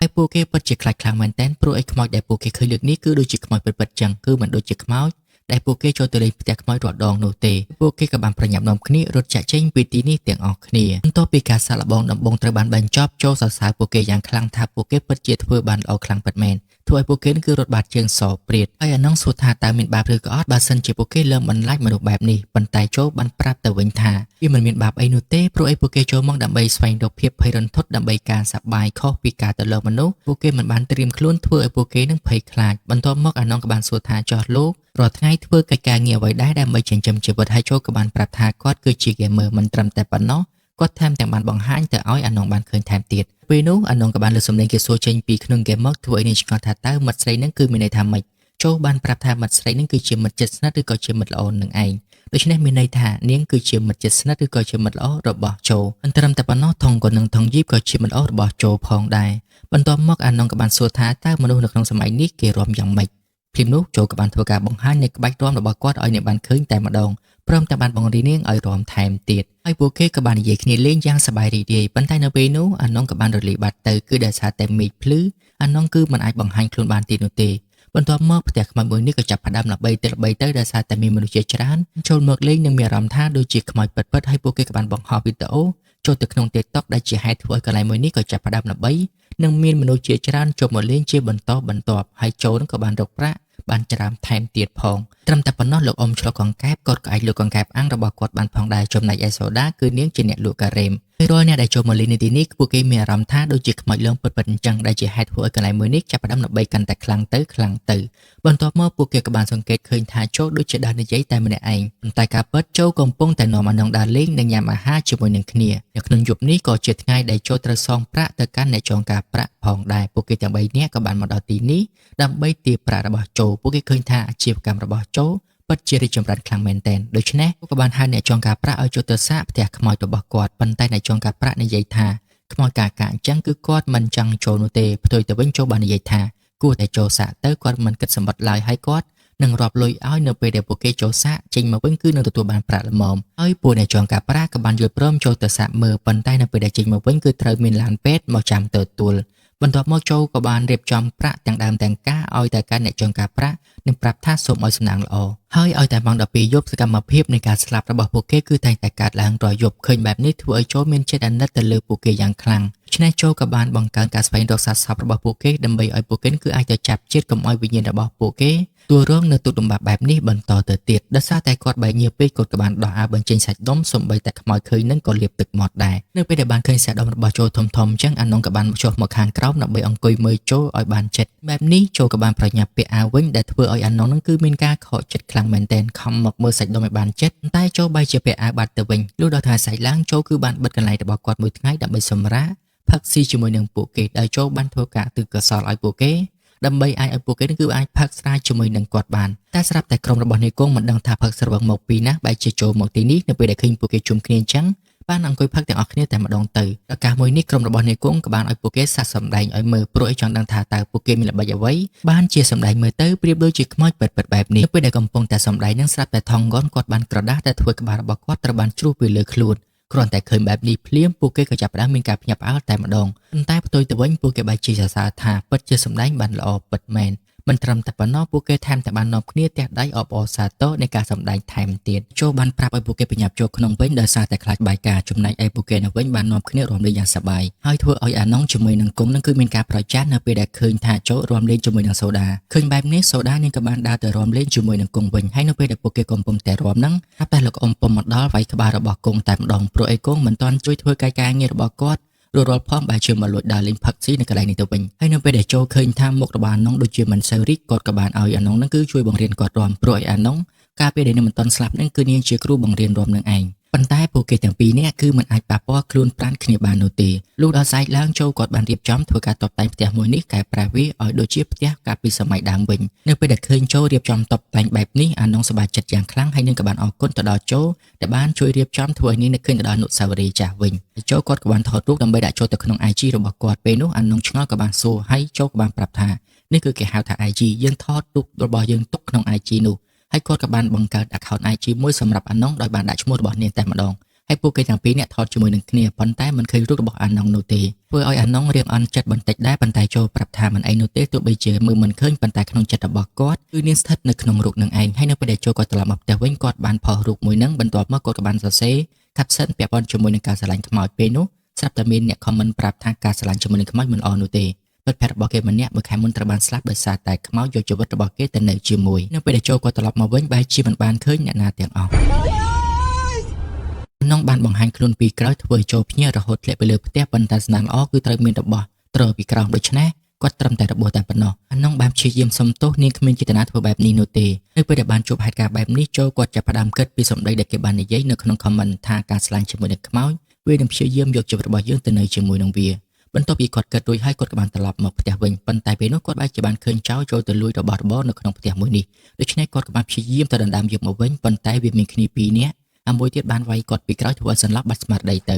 ហើយពួកគេពិតជាខ្លាចខ្លាំងមែនទែនព្រោះឯខ្មោចដែលពួកគេឃើញលើកនេះគឺដូចជាខ្មោចពិតៗចឹងគឺមិនដូចជាខ្មោចដែលពួកគេចូលទៅលេងផ្ទះខ្មោចរាល់ដងនោះទេពួកគេក៏បានប្រញាប់នាំគ្នារត់ចាក់ចេញពីទីនេះទាំងអស់គ្នាបន្ទាប់ពីការសាកល្បងដំបូងត្រូវបានបញ្ចប់ចូលសរសើរពួកគេយ៉ាងខ្លាំងថាពួកគេពិតជាធ្វើបានល្អខ្លាំងពិតមែនធ្វើឲ្យពួកគេគឺរត់បាត់ជើងសព្រាតហើយអាណុងសួរថាតើមានបាបឬក៏អត់បើសិនជាពួកគេលើកបន្លាចមនុស្សបែបនេះប៉ុន្តែចូលបានប្រាប់ទៅវិញថាវាមិនមានបាបអីនោះទេព្រោះឯពួកគេចូលមកដើម្បីស្វែងរកភាពភ័យរន្ធត់ដើម្បីការសប្បាយខុសពីការទៅលើមនុស្សពួកគេមិនបានត្រៀមខ្លួនធ្វើឲ្យពួកគេនឹងភ័យខ្លាចបន្ទាប់មកអាណុងក៏បានសួរថាចោះលោករាល់ថ្ងៃធ្វើកិច្ចការងារអ្វីដែរដើម្បីចិញ្ចឹមជីវិតហើយចូលក៏បានប្រាប់ថាគាត់គឺជា gamer មិនត្រឹមតែប៉ុណ្ណោះគាត់ថែមទាំងបានបង្ហាញទៅឲ្យអាណុងបានឃើញថែមទៀតពេលនោះអាណុងក៏បានលើសំឡេងគេសួរចេញពីក្នុង gamer ធ្វើឲ្យនាងឆ្ងល់ថាតើមិត្តស្រីនឹងគឺមានន័យថាម៉េចចូលបានប្រាប់ថាមិត្តស្រីនឹងគឺជាមិត្តជិតស្និទ្ធឬក៏ជាមិត្តល្អនឹងឯងដូច្នេះមានន័យថានាងគឺជាមិត្តជិតស្និទ្ធឬក៏ជាមិត្តល្អរបស់ចូលមិនត្រឹមតែប៉ុណ្ណោះថងក៏នឹងថងយីបក៏ជាមិត្តល្អរបស់ចូលផងដែរបន្ទាប់មកអាណុងក៏បានសួរថាតើមនុស្សនៅក្នុងសម័យនេះគេរាំយ៉ាងម៉េចភ្លាមនោះចូលក៏បានធ្វើការបង្ហាញនៃក្បាច់រាំរបស់គាត់ឲ្យអ្នកបានឃើញតែម្ដងព្រមទាំងបានបង្រៀននាងឲ្យរាំថែមទៀតហើយពួកគេក៏បាននិយាយគ្នាលេងយ៉ាងសប្បាយរីករាយប៉ុន្តែនៅពេលនោះអាណុងក៏បានរលាយបាត់ទៅគឺដោយសារតែមេឃភ្លឺអាណុងគឺមិនអាចបង្ហាញខ្លួនបានទៀតនោះទេបន្ទាប់មកផ្ទះខ្មោចមួយនេះក៏ចាប់ផ្ដើមល្បីទៅដោយសារតែមានមនុស្សជាច្រើនចូលមកលេងនិងមានអារម្មណ៍ថាដូចជាខ្មោចពិតៗហើយពួកគេក៏បានបង្ហោះវីដេអូចូលទៅក្នុង TikTok ដែលជាហេតុធ្វើឲ្យកន្លែងមួយនេះក៏ចាប់ផ្ដើមល្បីនិងមានមនុស្សជាច្រើនចូលមកលេងជាបន្តបន្ទាប់ហើយចូលនឹងក៏បានរកប្រាក់បានច្រាមថែមទៀតផងត្រឹមតែប៉ុណ្ណោះលោកអ៊ំឆ្លុះកង្កែបគាត់ក៏អាចលក់កង្កែបអាំងរបស់គាត់បានផងដែរចំណែកឯសូដាគឺនាងជាអ្នកលក់ការ៉េមហើយរាល់អ្នកដែលចូលមកលេងនៅទីនេះពួកគេមានអារម្មណ៍ថាដូចជាខ្មោចលងពិតៗអញ្ចឹងដែលជាហេតុធ្វើឲ្យកន្លែងមួយនេះចាប់ផ្ដើមល្បីកាន់តែខ្លាំងទៅបន្ទាប់មកពួកគេក៏បានសង្កេតឃើញថាចូលដូចជាដើរនិយាយតែម្នាក់ឯងប៉ុន្តែការពិតចូលកំពុងតែនាំអានងដើរលេងនិងញ៉ាំអាហារជាមួយនឹងគ្នានៅក្នុងយប់នេះក៏ជាថ្ងៃដែលចូលត្រូវសងប្រាក់ទៅកាន់អ្នកចងការប្រាក់ផងដែរពួកគេទាំង3នាក់ក៏បានមកដល់ទីនេះដើម្បីទារប្រាក់របស់ចូលពួកគេឃើញថាអាជីវកម្មរបស់ចូលពិតជារីកចម្រើនខ្លាំងមែនទែនដូច្នេះក៏បានហៅអ្នកចងការប្រាក់ឲ្យចូលទៅសាកផ្ទះខ្មោចរបស់គាត់ប៉ុន្តែអ្នកចងការប្រាក់និយាយថាខ្មោចកាអញ្ចឹងគឺគាត់មិនចង់ចូលនោះទេផ្ទុយទៅវិញចូលបាននិយាយថាគួរតែចូលសាកទៅគាត់មិនគិតសម្បត្តិឡើយហើយគាត់នឹងរាប់លុយឲ្យនៅពេលដែលពួកគេចូលសាកចេញមកវិញគឺនឹងទទួលបានប្រាក់ល្មមហើយពួកអ្នកចងការប្រាក់ក៏បានយល់ព្រមចូលទៅសាកមើលប៉ុន្តែនៅពេលដែលចេញមកវិញគឺត្រូវមានឡានពេទ្យមកចាំទទួល បន្ទាប់មកចូលក៏បានរៀបចំប្រាក់ទាំងដើមទាំងការឲ្យតែការអ្នកចងការប្រាក់និងប្រាប់ថាសូមឲ្យសំណាងល្អហើយឲ្យតែម៉ោង12យប់សកម្មភាពនៃការស្លាប់របស់ពួកគេគឺតែងតែកើតឡើងរាល់យប់ឃើញបែបនេះធ្វើឲ្យចូលមានចិត្តអាណិតទៅលើពួកគេយ៉ាងខ្លាំងដូច្នេះចូលក៏បានបង្កើនការស្វែងរកសាកសពរបស់ពួកគេដើម្បីឲ្យពួកគេគឺអាចទៅចាប់ជាតិកុំឲ្យវិញ្ញាណរបស់ពួកគេទួលរងនៅទុក្ខលំបាកបែបនេះបន្តទៅទៀតដោយសារតែគាត់បែកញើសពេកគាត់ក៏បានដោះអាវបញ្ចេញសាច់ដុំសូម្បីតែខ្មោចឃើញនឹងក៏លាបទឹកមាត់ដែរនៅពេលដែលបានឃើញសាច់ដុំរបស់ចូលធំអញ្ចឹងអានងក៏បានចុះមកខាងក្រោមដើម្បីអង្គុយមើលចូលឲ្យបានចិត្តបែបនេះចូលក៏បានប្រញាប់ពាក់អាវវិញដែលធ្វើឲ្យអានងនឹងគឺមានការខកចិត្តខ្លាំងមែនទែនខំមកមើលសាច់ដុំឲ្យបានចិត្តតែចូលបែរជាពាក់អាវបាត់ទៅវិញលុះដល់ថ្ងៃសាច់ឡើងចូលគឺបានបិទកន្លែងរបស់គាត់មួយថ្ងៃដើម្បីសម្រាកផឹកស៊ីជាមួយនឹងពួកគេដោយចូលបានធ្វើការទិកសលឲ្យពួកគេដើម្បីឲ្យពួកគេគឺអាចផឹកស្រាជាមួយនឹងគាត់បានតែស្រាប់តែក្រុមរបស់នាយគង់មិនដឹងថាផឹកស្រវឹងមកពីណាបែរជាចូលមកទីនេះនៅពេលដែលឃើញពួកគេជុំគ្នាអញ្ចឹងបានអង្គុយផឹកទាំងអស់គ្នាតែម្ដងទៅឱកាសមួយនេះក្រុមរបស់នាយគង់ក៏បានឲ្យពួកគេសាកសម្ដែងឲ្យមើលព្រោះឲ្យចង់ដឹងថាតើពួកគេមានល្បិចអ្វីបានជាសម្ដែងមើលទៅប្រៀបដូចជាខ្មោចពិតៗបែបនេះនៅពេលដែលកំពុងតែសម្ដែងនឹងស្រាប់តែថងងន់គាត់បានក្រដាស់តែធ្វើក្បាលរបស់គាត់ត្រូវបានជ្រុះពីលើខ្លួនគ្រាន់តែឃើញបែបនេះភ្លាមពួកគេក៏ចាប់ផ្ដើមមានការភ្ញាក់ផ្អើលតែម្ដងប៉ុន្តែផ្ទុយទៅវិញពួកគេបែរជាសរសើរថាពិតជាសម្ដែងបានល្អពិតមែនមិនត្រឹមតែប៉ុណ្ណោះពួកគេថែមទាំងបាននាំគ្នាទះដៃអបអរសាទរនៃការសម្ដែងថែមទៀតចូលបានប្រាប់ឲ្យពួកគេបញ្ញាប់ចូលក្នុងវិញដោយសារតែខ្លាចបាយការចំណែកឯពួកគេនៅវិញបាននាំគ្នារាំលេងយ៉ាងសប្បាយហើយធ្វើឲ្យអាណងជាមួយនឹងគង់នឹងគឺមានការប្រច័ណ្ឌនៅពេលដែលឃើញថាចូលរាំលេងជាមួយនឹងសូដាឃើញបែបនេះសូដានាងក៏បានដើរទៅរាំលេងជាមួយនឹងគង់វិញហើយនៅពេលដែលពួកគេកំពុងតែរាំហ្នឹងតែលោកអ៊ំពុំមកដល់វាយក្បាលរបស់គង់តែម្ដងព្រោះអីគង់មិនទាន់ជួយធ្វើការងាររបស់គាត់រាល់ផងបែរជាមកលួចដើរលេងផឹកស៊ីនៅកន្លែងនេះទៅវិញហើយនៅពេលដែលចូលឃើញថាមុខរបស់អាណងដូចជាមិនសូវរីកគាត់ក៏បានឲ្យអាណងនឹងគឺជួយបង្រៀនគាត់រាំព្រោះឲ្យអាណងកាលពេលដែលនាងមិនទាន់ស្លាប់នឹងគឺនាងជាគ្រូបង្រៀនរាំនឹងឯងប៉ុន្តែពួកគេទាំងពីរនាក់គឺមិនអាចប៉ះពាល់ខ្លួនប្រាណគ្នាបាននោះទេលុះដល់ស្អែកឡើងចូលគាត់បានរៀបចំធ្វើការតុបតែងផ្ទះមួយនេះកែប្រែវាឲ្យដូចជាផ្ទះកាលពីសម័យដើមវិញនៅពេលដែលឃើញចូលរៀបចំតុបតែងបែបនេះអាណងសប្បាយចិត្តយ៉ាងខ្លាំងហើយនាងក៏បានអរគុណទៅដល់ចូលដែលបានជួយរៀបចំធ្វើឲ្យនាងនឹកឃើញទៅដល់អនុស្សាវរីយ៍ចាស់វិញចូលគាត់ក៏បានថតរូបដើម្បីដាក់ចូលទៅក្នុង IG របស់គាត់ពេលនោះអាណងឆ្ងល់ក៏បានសួរហើយចូលក៏បានប្រាប់ថានេះគឺគេហៅថា IG យើងថតរូបរបស់យើងទុកក្នុង IG នោះហើយគាត់ក៏បានបង្កើត account IG មួយសម្រាប់អាណងដោយបានដាក់ឈ្មោះរបស់នាងតែម្ដងហើយពួកគេទាំងពីរនាក់ថតជាមួយនឹងគ្នាប៉ុន្តែមិនឃើញរូបរបស់អាណងនោះទេធ្វើឲ្យអាណងរៀងអន់ចិត្តបន្តិចដែរប៉ុន្តែចូលប្រាប់ថាមិនអីនោះទេទោះបីជាមើលមិនឃើញប៉ុន្តែក្នុងចិត្តរបស់គាត់គឺនាងស្ថិតនៅក្នុងរូបនឹងឯងហើយនៅពេលដែលចូលគាត់ត្រឡប់មកផ្ទះវិញគាត់បានផុសរូបមួយនឹងបន្ទាប់មកគាត់ក៏បានសរសេរ caption ពាក់ព័ន្ធជាមួយនឹងការស្រឡាញ់ខ្មោចពេលនោះស្រាប់តែមានអ្នក comment ប្រាប់ថាការស្រឡាញ់ជាមួយនឹងខ្មោចមិនល្អនោះទេពិតភ័ក្ររបស់គេម្នាក់មួយខែមុនត្រូវបានស្លាប់ដោយសារតែខ្មោចយកជីវិតរបស់គេទៅនៅជាមួយនៅពេលដែលចូលគាត់ត្រឡប់មកវិញបែរជាមិនបានឃើញអ្នកណាទាំងអស់នងបានបង្ហាញខ្លួនពីក្រោយធ្វើឲ្យចូលភ្ញាក់រហូតធ្លាក់ទៅលើផ្ទះប៉ុន្តែស្នាមល្អគឺត្រូវមានរបស់ត្រពីក្រោមដូច្នេះគាត់ត្រឹមតែរបួសតែប៉ុណ្ណោះអានងបានព្យាយាមសុំទោសនាងគ្មានចេតនាធ្វើបែបនេះនោះទេនៅពេលដែលបានជួបហេតុការណ៍បែបនេះចូលគាត់ចាប់ផ្ដើមគិតពីសម្ដីដែលគេបាននិយាយនៅក្នុង comment ថាការស្លាញ់ជាមួយនឹងខ្មោចវានឹងព្យាយាមយកជីវិតរបស់យើងទៅនៅជាមួយនឹងវាបន្ទាប់ពីគាត់គិតរួចហើយគាត់ក៏បានត្រឡប់មកផ្ទះវិញប៉ុន្តែពេលនោះគាត់បែរជាបានឃើញចៅចូលទៅលួចរបស់របរនៅក្នុងផ្ទះមួយនេះដូច្នេះគាត់ក៏បានព្យាយាមទៅដណ្ដើមយកមកវិញប៉ុន្តែវាមានគ្នាពីរនាក់មួយទៀតបានវាយគាត់ពីក្រោយធ្វើឲ្យសន្លប់បាត់ស្មារតីទៅ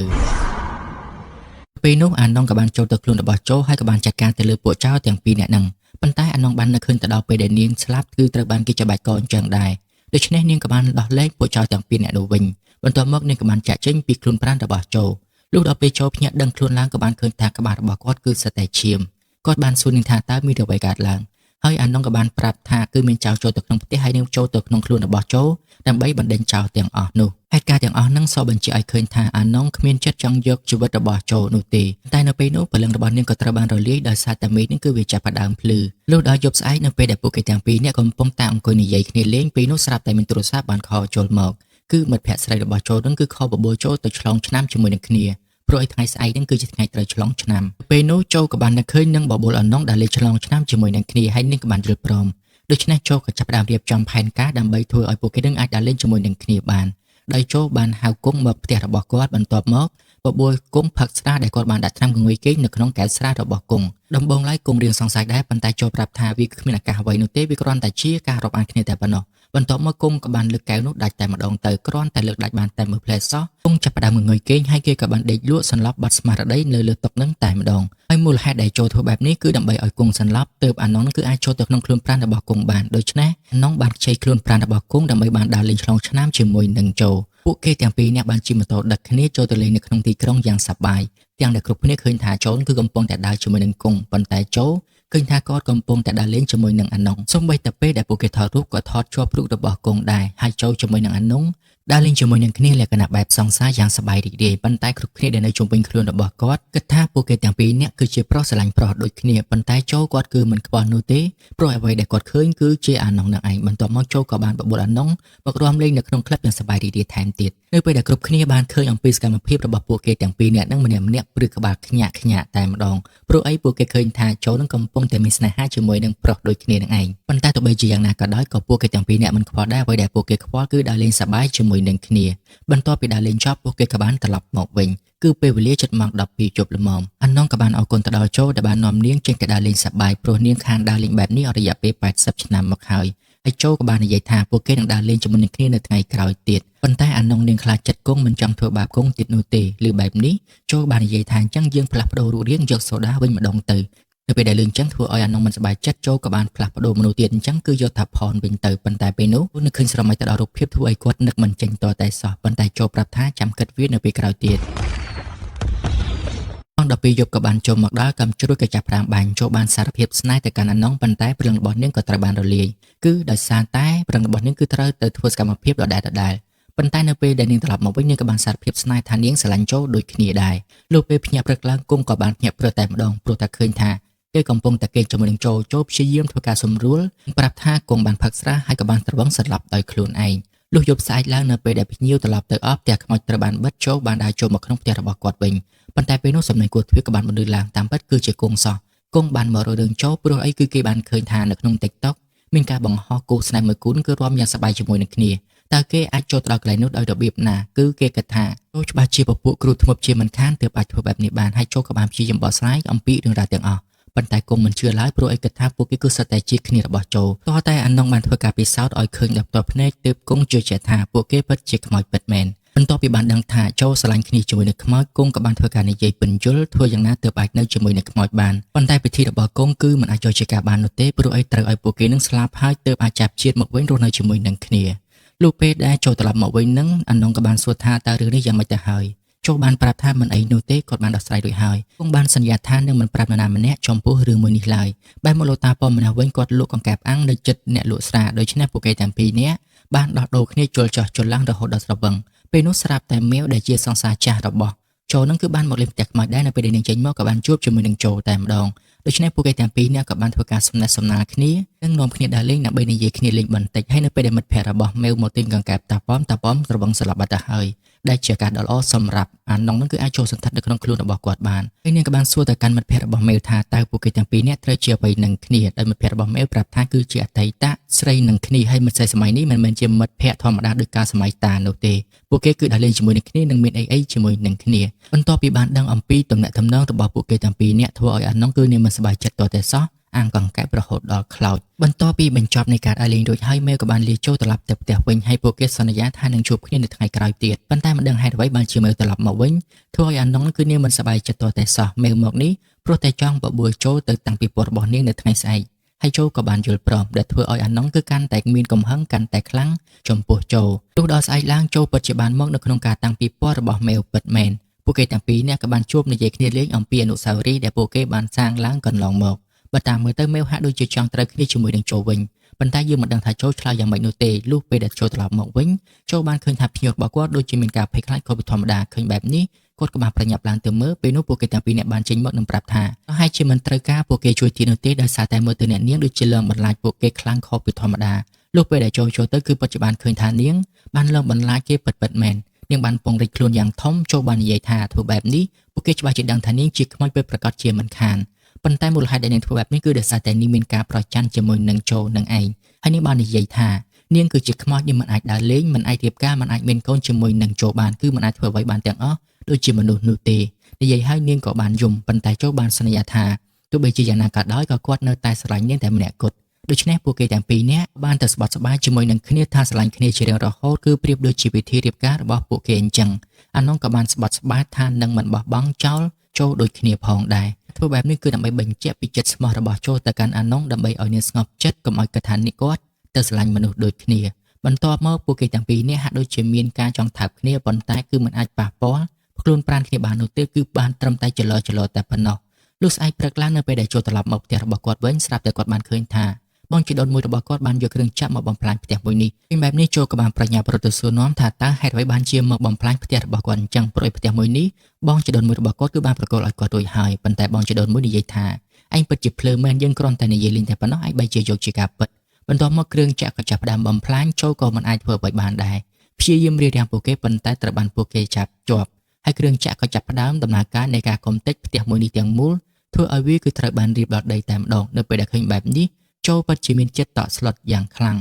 ពេលនោះអាណងក៏បានចូលទៅខ្លួនរបស់ចូលហើយក៏បានចាត់ការទៅលើពួកចៅទាំងពីរនាក់ហ្នឹងប៉ុន្តែអាណងបាននឹកឃើញទៅដល់ពេលដែលនាងស្លាប់គឺត្រូវបានគេច្បាច់កអញ្ចឹងដែរដូច្នេះនាងក៏បានដោះលែងពួកចៅទាំងពីរនាក់នោះវិញបន្ទាប់មកនាងក៏បានចាក់ចេញពីខ្លួនប្រាណរបស់ចូលលុះដល់ពេលចូលភ្ញាក់ដឹងខ្លួនឡើងក៏បានឃើញថាក្បាលរបស់គាត់គឺសត្វតែឈាមគាត់បានសួរនាងថាតើមានអ្វីកើតឡើងហើយអាណងក៏បានប្រាប់ថាគឺមានចៅចូលទៅក្នុងផ្ទះហើយនាងចូលទៅក្នុងខ្លួនរបស់ចូលដើម្បីបណ្ដេញចោលទាំងអស់នោះហេតុការណ៍ទាំងអស់ហ្នឹងសបញ្ជាក់ឲ្យឃើញថាអាណងគ្មានចិត្តចង់យកជីវិតរបស់ចូលនោះទេតែនៅពេលនោះព្រលឹងរបស់នាងក៏ត្រូវបានរលាយដោយសារតែមេឃនេះគឺវាចាប់ផ្ដើមភ្លឺលុះដល់យប់ស្អែកនៅពេលដែលពួកគេទាំងពីរនាក់កំពុងតែអង្គុយនិយាយគ្នាលេងពេលនោះស្រាប់តែមានទូរស័ព្ទបានខលចូលមកគឺមិត្តភក្តិស្រីរបស់ចូលនឹងគឺខលបបួលចូលទៅឆ្លងឆ្នាំជាមួយនឹងគ្នាព្រោះឲ្យថ្ងៃស្អែកហ្នឹងគឺជាថ្ងៃត្រូវឆ្លងឆ្នាំពេលនោះចូលក៏បាននឹកឃើញនឹងបបួលអាណងដែលលេងឆ្លងឆ្នាំជាមួយនឹងគ្នាហើយនាងក៏បានយល់ព្រមដូច្នេះចូលក៏ចាប់ផ្ដើមរៀបចំផែនការដើម្បីធ្វើឲ្យពួកគេនឹងអាចដើរលេងជាមួយនឹងគ្នាបានដោយចូលបានហៅគង់មកផ្ទះរបស់គាត់បន្ទាប់មកបបួលគង់ផឹកស្រាដែលគាត់បានដាក់ថ្នាំគង្រួយគេងនៅក្នុងកែវស្រារបស់គង់ដំបូងឡើយគង់រៀងសង្ស័យដែរប៉ុន្តែចូលប្រាប់ថាវាគ្មានឱកាសអ្វីនោះទេវាគ្រាន់តែជាការរាប់អានគ្នាតែប៉ុណ្ណោះបន្ទាប់មកគង់ក៏បានលើកកែវនោះដាច់តែម្ដងទៅគ្រាន់តែលើកដាច់បានតែមួយផ្លែសោះគង់ចាប់ផ្ដើមងុយគេងហើយគេក៏បានដេកលក់សន្លប់បាត់ស្មារតីនៅលើតុនឹងតែម្ដងហើយមូលហេតុដែលចូលធ្វើបែបនេះគឺដើម្បីឲ្យគង់សន្លប់ទើបអាណងគឺអាចចូលទៅក្នុងខ្លួនប្រាណរបស់គង់បានដូច្នេះអាណងបានខ្ចីខ្លួនប្រាណរបស់គង់ដើម្បីបានដើរលេងឆ្លងឆ្នាំជាមួយនឹងចូលពួកគេទាំងពីរនាក់បានជិះម៉ូតូដឹកគ្នាចូលទៅលេងនៅក្នុងទីក្រុងយ៉ាងសប្បាយ ទាំងដែលគ្រប់គ្នាឃើញថាโจគឺកំពុងតែដើរជាមួយនឹងគង់ប៉ុន្តែโจឃើញថាគាត់កំពុងតែដើរលេងជាមួយនឹងអានុងសូម្បីតែពេលដែលពួកគេថតរូបក៏ថតជាប់រូបរបស់គង់ដែរហើយโจជាមួយនឹងអានុងដើរលេងជាមួយនឹងគ្នាលក្ខណៈបែបសង្សារយ៉ាងសប្បាយរីករាយប៉ុន្តែគ្រប់គ្នាដែលនៅជុំវិញខ្លួនរបស់គាត់គិតថាពួកគេទាំងពីរនាក់គឺជាប្រុសស្រឡាញ់ប្រុសដូចគ្នាប៉ុន្តែโจគាត់គឺមិនខ្វល់នោះទេព្រោះអ្វីដែលគាត់ឃើញគឺជាអានុងនឹងឯងបន្ទាប់មកโจក៏បានបបួលអានុងមករួមលេងនៅក្នុងក្លឹបយ៉ាងសប្បាយរីករាយថែមទៀតនៅពេលដែលគ្រប់គ្នាបានឃើញអំពីសកម្មភាពរបស់ពួកគេទាំងពីរនាក់នឹងម្នាក់ៗព្រឹកក្បាលខ្ញាក់តែម្ដងព្រោះអីពួកគេឃើញថាโจនឹងកំពុងតែមានស្នេហាជាមួយនឹងប្រុសដូចគ្នានឹងឯងប៉ុន្តែទោះបីជាយ៉ាងណាក៏ដោយក៏ពួកគេទាំងពីរនាក់មិនខ្វល់ដែរអ្វីដែលពួកគេខ្វល់គឺដើរលេងសប្បាយជាមួយនឹងគ្នាបន្ទាប់ពីដើរលេងចប់ពួកគេក៏បានត្រឡប់មកវិញគឺពេលវេលាជិតម៉ោង12យប់ល្មមអានងក៏បានអរគុណទៅដល់โจដែលបាននាំនាងចេញទៅដើរលេងសប្បាយព្រោះនាងខានដើរលេងបែបនេះអស់រយៈពេល80ឆ្នាំមកហើយហើយโจក៏បាននិយាយថាពួកគេនឹងដើរលេងជាមួយនឹងគ្នានៅថ្ងៃក្រោយទៀតប៉ុន្តែអានងនាងខ្លាចចិត្តគង់មិនចង់ធ្វើបាបគង់ទៀតនោះទេឬបែបនេះโจបាននិយាយថាអញ្ចឹងយើងផ្លាស់ប្ដូររូបរាងយកសូដាវិញម្ដងទៅនៅពេលដែលលឿនចឹងធ្វើឲ្យអានងមិនសប្បាយចិត្តโจក៏បានផ្លាស់ប្ដូរមនុស្សទៀតអញ្ចឹងគឺយកថាផនវិញទៅប៉ុន្តែពេលនោះនឹកឃើញស្រមៃទៅដល់រូបភាពធ្វើឲ្យគាត់នឹកមិនចេញតតែសោះប៉ុន្តែโจប្រាប់ថាចាំគិតវានៅពេលក្រោយទៀតដល់ពេលយប់ក៏បានចូលមកដល់កំជ្រួយក៏ចាប់ប្រាំបាញ់โจបានសារភាពស្នេហ៍ទៅកាន់អានងប៉ុន្តែព្រលឹងរបស់នាងក៏ត្រូវបានរលាយគឺដោយសារតែព្រលឹងរបស់នាងគឺត្រូវទៅធ្វើសកម្មភាពដដែលប៉ុន្តែនៅពេលដែលនាងត្រឡប់មកវិញនាងក៏បានសារភាពស្នេហ៍ថានាងស្រឡាញ់โจដូចគ្នាដែរលុះពេលភ្ញាក់ព្រឹកឡើងគង់ក៏បានភ្ញាក់ព្រឹកតែម្ដងព្រោះតែឃើញថាគេកំពុងតែគេងជាមួយនឹងโจព្យាយាមធ្វើការសម្រួលប្រាប់ថាគង់បានផឹកស្រាហើយក៏បានត្រវឹងសន្លប់ដោយខ្លួនឯងលុះយប់ស្អែកឡើងនៅពេលដែលភ្ញៀវត្រឡប់ទៅអស់ផ្ទះខ្មោចត្រូវបានបិទโจបានដើរចូលមកក្នុងផ្ទះរបស់គាត់វិញប៉ុន្តែពេលនោះសំឡេងគួរទ្វារក៏បានបន្លឺឡើងតាមពិតគឺជាគង់សោះគង់បានមករករឿងโจព្រោះអីគឺគេបានឃើញថានៅក្នុង TikTok មានការបង្ហោះគូស្នេហ៍មួយគូគឺរួមយ៉ាងសប្បាយជាមួយនឹងគ្នាតើគេអាចចូលទៅដល់កន្លែងនោះដោយរបៀបណាគឺគេគិតថាโจច្បាស់ជាពពួកគ្រូធ្មប់ជាមិនខានទើបអាចធ្វើបែបនេះបានហើយโจក៏បានព្យាយាមបកស្រាយអំពីរឿងរ៉ាវទាំងអស់ប៉ុន្តែគង់មិនជឿឡើយព្រោះឯកថាពួកគេគឺសុទ្ធតែជាគ្នារបស់โจតោះតែអានងបានធ្វើការពិសោធន៍ឲ្យឃើញដល់ផ្ទាល់ភ្នែកទើបគង់ជឿជាក់ថាពួកគេពិតជាខ្មោចពិតមែនបន្ទាប់ពីបានដឹងថាโจស្រឡាញ់គ្នាជាមួយនឹងខ្មោចគង់ក៏បានធ្វើការនិយាយពន្យល់ធ្វើយ៉ាងណាទើបអាចនៅជាមួយនឹងខ្មោចបានប៉ុន្តែពិធីរបស់គង់គឺមិនអាចចូលជាការបាននោះទេព្រោះឯត្រូវឲ្យពួកគេនឹងស្លាប់ហើយទើបអាចចាប់ជាតិមកវិញរស់នៅជាមួយនឹងគ្នាលុះពេលដែលโจត្រឡប់មកវិញនឹងអានងក៏បានសួរថាតើរឿងនេះយ៉ាងម៉េចទៅហើយโจបានប្រាប់ថាមិនអីនោះទេគាត់បានដោះស្រាយរួចហើយគង់បានសន្យាថានឹងមិនប្រាប់នរណាម្នាក់ចំពោះរឿងមួយនេះឡើយបែរមកលោកតាប៉ុម្នាក់វិញគាត់លក់កង្កែបអាំងនៅចិត្តអ្នកលក់ស្រាដូច្នេះពួកគេទាំងពីរនាក់បានដោះដូរគ្នាជល់ចោះជល់ឡើងរហូតដល់ស្រវឹងពេលនោះស្រាប់តែមាវដែលជាសង្សារចាស់របស់โจនឹងគឺបានមកលេងផ្ទះខ្មោចដែរនៅពេលដែលនាងចេញមកក៏បានជួបជាមួយនឹងโจតែម្ដងដូច្នេះពួកគេទាំងពីរនាក់ក៏បានធ្វើការសំណេះសំណាលគ្នានិងនាំគ្នាដើរលេងដើម្បីនិយាយគ្នាលេងបន្តិចហើយនៅពេលដែលមិត្តភ័ក្តិរបស់មាវមកទិញកង្កែបតាប៉មស្រវឹងស្លាប់បាត់ទៅហើយដែលជាការដ៏ល្អសម្រាប់អានងនឹងគឺអាចចូលសន្តិដ្ឋនៅក្នុងខ្លួនរបស់គាត់បានហើយនាងក៏បានសួរទៅកាន់មិត្តភ័ក្តិរបស់មេវថាតើពួកគេទាំងពីរនាក់ត្រូវជាអ្វីនឹងគ្នាដោយមិត្តភ័ក្តិរបស់មេវប្រាប់ថាគឺជាអតីតស្រីនឹងគ្នាហើយមិត្តស្រីសម័យនេះមិនមែនជាមិត្តភ័ក្តិធម្មតាដូចកាលសម័យតានោះទេពួកគេគឺដើរលេងជាមួយនឹងគ្នានិងមានអីជាមួយនឹងគ្នាបន្ទាប់ពីបានដឹងអំពីទំនាក់ទំនងរបស់ពួកគេទាំងពីរនាក់ធ្វើឲ្យអានងគឺនាងមិនសប្បាយចិត្តតតែសោះអាងកង្កែបរហូតដល់ខ្លោចបន្ទាប់ពីបញ្ចប់នៃការដើរលេងរួចហើយមេវក៏បានលាចូលត្រឡប់ទៅផ្ទះវិញហើយពួកគេសន្យាថានឹងជួបគ្នានៅថ្ងៃក្រោយទៀតប៉ុន្តែមិនដឹងហេតុអ្វីបានជាមេវត្រឡប់មកវិញធ្វើឲ្យអានងគឺនាងមិនសប្បាយចិត្តតតែសោះមេវមកនេះព្រោះតែចង់បបួលโจទៅតាំងពីពណ៌របស់នាងនៅថ្ងៃស្អែកហើយโจក៏បានយល់ព្រមដែលធ្វើឲ្យអានងគឺកាន់តែមានកំហឹងកាន់តែខ្លាំងចំពោះโจទោះដល់ស្អែកឡើងโจពិតជាបានមកនៅក្នុងការតាំងពីពណ៌របស់មេវពិតមែនពួកគេទាំងពីរនាក់ក៏បានជួបនិយាយគ្នាលេងអំពីអនុស្សាវរីយ៍ដែលពួកគេបានសាងឡើងកន្លងមកបើតាមមើលទៅមេវហាក់ដូចជាចង់ត្រូវគ្នាជាមួយនឹងโจវិញប៉ុន្តែយើងមិនដឹងថាโจឆ្លើយយ៉ាងម៉េចនោះទេលុះពេលដែលโจត្រឡប់មកវិញโจបានឃើញថាភ្ញៀវរបស់គាត់ដូចជាមានការភ័យខ្លាចខុសពីធម្មតាឃើញបែបនេះគាត់ក៏បានប្រញាប់ឡើងទៅមើលពេលនោះពួកគេទាំងពីរនាក់បានចេញមកនឹងប្រាប់ថាប្រហែលជាមិនត្រូវការពួកគេជួយទៀតនោះទេដោយសារតែមើលទៅអ្នកនាងដូចជាលងបន្លាចពួកគេខ្លាំងខុសពីធម្មតាលុះពេលដែលโจចូលទៅគឺពិតជាបានឃើញថានាងបានលងបន្លាចគេពិតមែននាងបានពង្រីកខ្លួនយ៉ាងធំโจបាននិយាយថាធ្វើបែបនេះពួកគេច្បាស់ជាដឹងថានាងជាខ្មោចពិតប្រាកដជាមិនខានប៉ុន្តែមូលហេតុដែលនាងធ្វើបែបនេះគឺដោយសារតែនាងមានការប្រច័ណ្ឌជាមួយនឹងโจនឹងឯងហើយនាងបាននិយាយថានាងគឺជាខ្មោចនាងមិនអាចដើរលេងមិនអាចរៀបការមិនអាចមានកូនជាមួយនឹងโจបានគឺមិនអាចធ្វើអ្វីបានទាំងអស់ដូចជាមនុស្សនោះទេនិយាយហើយនាងក៏បានយំប៉ុន្តែโจបានសន្យាថាទោះបីជាយ៉ាងណាក៏ដោយក៏គាត់នៅតែស្រឡាញ់នាងតែម្នាក់គត់ដូច្នេះពួកគេទាំងពីរនាក់បានទៅស្បត់ស្បាយជាមួយនឹងគ្នាថាស្រឡាញ់គ្នាជារៀងរហូតគឺប្រៀបដូចជាពិធីរៀបការរបស់ពួកគេអញ្ចឹងអានងក៏បានស្បត់ស្បាយថានឹងមិនបោះបង់ចោលโจដូចគ្នាផងដែរធ្វើបែបនេះគឺដើម្បីបញ្ជាក់ពីចិត្តស្មោះរបស់โจទៅកាន់អានងដើម្បីឲ្យនាងស្ងប់ចិត្តកុំឲ្យគិតថានេះគាត់ទៅស្រឡាញ់មនុស្សដូចគ្នាបន្ទាប់មកពួកគេទាំងពីរនាក់ហាក់ដូចជាមានការចង់ថើបគ្នាប៉ុន្តែគឺមិនអាចប៉ះពាល់ ខ្លួនប្រានគ្នាបាននោះទេគឺបានត្រឹមតែចលតែប៉ុណ្ណោះលុះស្អែកព្រឹកឡើងនៅពេលដែលចូលត្រឡប់មកផ្ទះរបស់គាត់វិញស្រាប់តែគាត់បានឃើញថាបងជីដូនមួយរបស់គាត់បានយកគ្រឿងចាក់មកបំផ្លាញផ្ទះមួយនេះពីបែបនេះចូលក៏បានប្រញ្ញាប្រទល់សួរនាំថាតើហេតុអ្វីបានជាមកបំផ្លាញផ្ទះរបស់គាត់អញ្ចឹងព្រោះផ្ទះមួយនេះបងជីដូនមួយរបស់គាត់គឺបានប្រកល់ឲ្យគាត់រួចហើយប៉ុន្តែបងជីដូនមួយនិយាយថាឯងពិតជាភ្លើមែនយើងគ្រាន់តែនិយាយលេងតែប៉ុណ្ណោះឯងបែរជាយកជាការពិតបន្ទាប់មកគ្រឿងចាក់ក៏ចាប់ផ្ដើមបំផ្លាញចូលក៏មិនអាចធ្វើអ្វីបានដែរព្យាយាមរារាំងពួកគេប៉ុន្តែត្រូវបានពួកគេចាប់ជាប់ហើយគ្រឿងចាក់ក៏ចាប់ផ្ដើមដំណើរការនៃការកំទេចផ្ទះមួយនេះទាំងមូលធ្វើឲ្យវាគឺត្រូវបានរៀបដល់ដីតែម្ដងនៅពេលដែលឃើញបែបនេះចូលពិតជាមានចិត្តតក់ស្លុតយ៉ាងខ្លាំង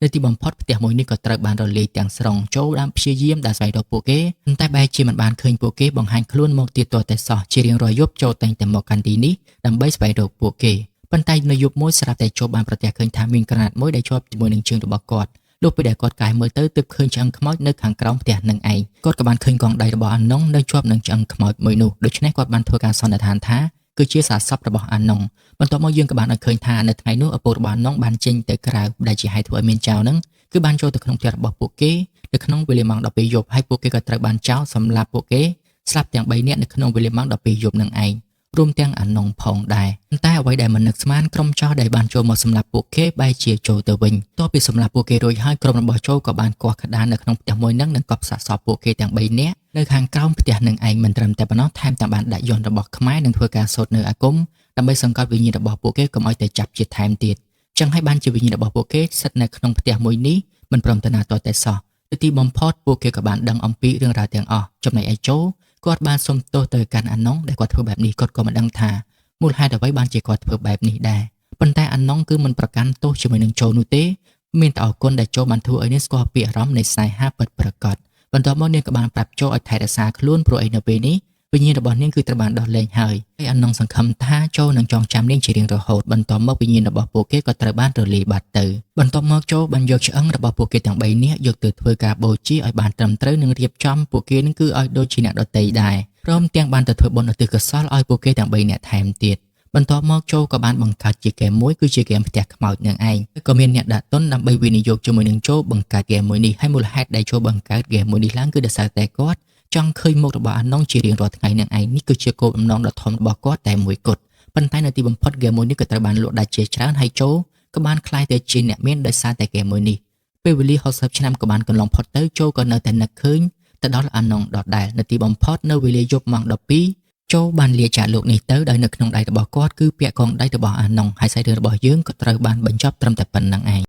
នៅទីបំផុតផ្ទះមួយនេះក៏ត្រូវបានរលាយទាំងស្រុងចូលដើមព្យាយាមស្វែងរកពួកគេប៉ុន្តែបែរជាមិនបានឃើញពួកគេបង្ហាញខ្លួនមកទៀតទាល់តែសោះជារៀងរាល់យប់ចូលតែងតែមកកាន់ទីនេះដើម្បីស្វែងរកពួកគេប៉ុន្តែនៅយប់មួយស្រាប់តែចូលបានប្រទះឃើញថាមានក្រណាត់មួយដែលជាប់ជាមួយនឹងជើងរបស់គាត់លុះពេលដែលគាត់កាយមើលទៅទើបឃើញឆ្អឹងខ្មោចនៅខាងក្រោមផ្ទះនឹងឯងគាត់ក៏បានឃើញកងដៃរបស់អាណុងនៅជាប់នឹងឆ្អឹងខ្មោចមួយនោះដូច្នេះគាត់បានធ្វើការសន្និដ្ឋានថាគឺជាសាសពរបស់អាណុងបន្ទាប់មកយើងក៏បានឲ្យឃើញថានៅថ្ងៃនោះឪពុករបស់អាណុងបានចេញទៅក្រៅដែលជាហេតុធ្វើឲ្យមានចៅនឹងគឺបានចូលទៅក្នុងផ្ទះរបស់ពួកគេនៅក្នុងវេលាម៉ោង12យប់ហើយពួកគេក៏ត្រូវបានចោទសម្លាប់ពួកគេស្លាប់ទាំង3នាក់នៅក្នុងវេលាម៉ោង12យប់នឹងឯងរួមទាំងអាណុងផងដែរតែអ្វីដែលមិននឹកស្មានក្រុមចោរដែលបានចូលមកសម្លាប់ពួកគេបែរជាចូលទៅវិញតបពីសម្លាប់ពួកគេរួចហើយក្រុមរបស់ចូលក៏បានគាស់ក្តារនៅក្នុងផ្ទះមួយនឹងកប់សាកសពពួកគេទាំង3នាក់នៅខាងក្រោមផ្ទះនឹងឯងមិនត្រឹមតែប៉ុណ្ណោះថែមទាំងបានដាក់យន្តរបស់ខ្មែរនឹងធ្វើការសូត្រនៅអាគមដើម្បីសង្កត់វិញ្ញាណរបស់ពួកគេកុំឲ្យទៅចាប់ជាថែមទៀតចឹងហើយបានជាវិញ្ញាណរបស់ពួកគេស្ថិតនៅក្នុងផ្ទះមួយនេះមិនព្រមទៅណាទាល់តែសោះទៅទីបំផុតពួកគេក៏បានដឹងអំពីរឿងរ៉ាវទាំងអស់ចំណែកឯចូលគាត់បានសុំទោសទៅកាន់អាណុងដែលគាត់ធ្វើបែបនេះគាត់ក៏មិនដឹងថាមូលហេតុអ្វីបានជាគាត់ធ្វើបែបនេះដែរប៉ុន្តែអាណុងគឺមិនប្រកាន់ទោសជាមួយនឹងចូលនោះទេមានតែអរគុណដែលចូលបានធ្វើឲ្យនាងស្គាល់ពីអារម្មណ៍នៃស្នេហាពិតប្រាកដបន្ទាប់មកនាងក៏បានប្រាប់ចូលឲ្យថែរក្សាខ្លួនព្រោះឯនៅពេលនេះវិញ្ញាណរបស់នាងគឺត្រូវបានដោះលែងហើយអាណុងសង្ឃឹមថាចូលនឹងចងចាំនាងជារៀងរហូតបន្ទាប់មកវិញ្ញាណរបស់ពួកគេក៏ត្រូវបានរលាយបាត់ទៅបន្ទាប់មកចូលបានយកឆ្អឹងរបស់ពួកគេទាំង3នាក់យកទៅធ្វើការបូជាឲ្យបានត្រឹមត្រូវនិងរៀបចំពួកគេនឹងគឺឲ្យដូចជាអ្នកដទៃដែរព្រមទាំងបានទៅធ្វើបុណ្យឧទ្ទិសកុសលឲ្យពួកគេទាំង3នាក់ថែមទៀតបន្ទាប់មកចូលក៏បានបង្កើតជាហ្គេមមួយគឺជាហ្គេមផ្ទះខ្មោចនឹងឯងក៏មានអ្នកដាក់ទុនដើម្បីវិនិយោគជាមួយនឹងចូលបង្កើតហ្គេមមួយនេះហើយមូលហេតុដែលចូលបង្កើតហ្គេមមួយនេះឡើងគឺដោយសារតែគាត់ចង់ឃើញមុខរបស់អាណុងជារៀងរាល់ថ្ងៃនឹងឯងនេះគឺជាគោលបំណងដ៏ធំរបស់គាត់តែមួយគត់ប៉ុន្តែនៅទីបំផុតហ្គេមមួយនេះក៏ត្រូវបានលក់ដាច់ជាច្រើនហើយចូលក៏បានក្លាយទៅជាអ្នកមានដោយសារតែហ្គេមមួយនេះពេលវេលា60ឆ្នាំក៏បានកន្លងផុតទៅចូលក៏នៅតែនឹកឃើញទៅដល់អាណុងដដែលនៅទីបំផុតនៅវេលាយប់ម៉ោង12ចូលបានលាចាកលោកនេះទៅដោយនៅក្នុងដៃរបស់គាត់គឺពាក់កងដៃរបស់អាណុងហើយសាច់រឿងរបស់យើងក៏ត្រូវបានបញ្ចប់ត្រឹមតែប៉ុណ្្នឹងឯង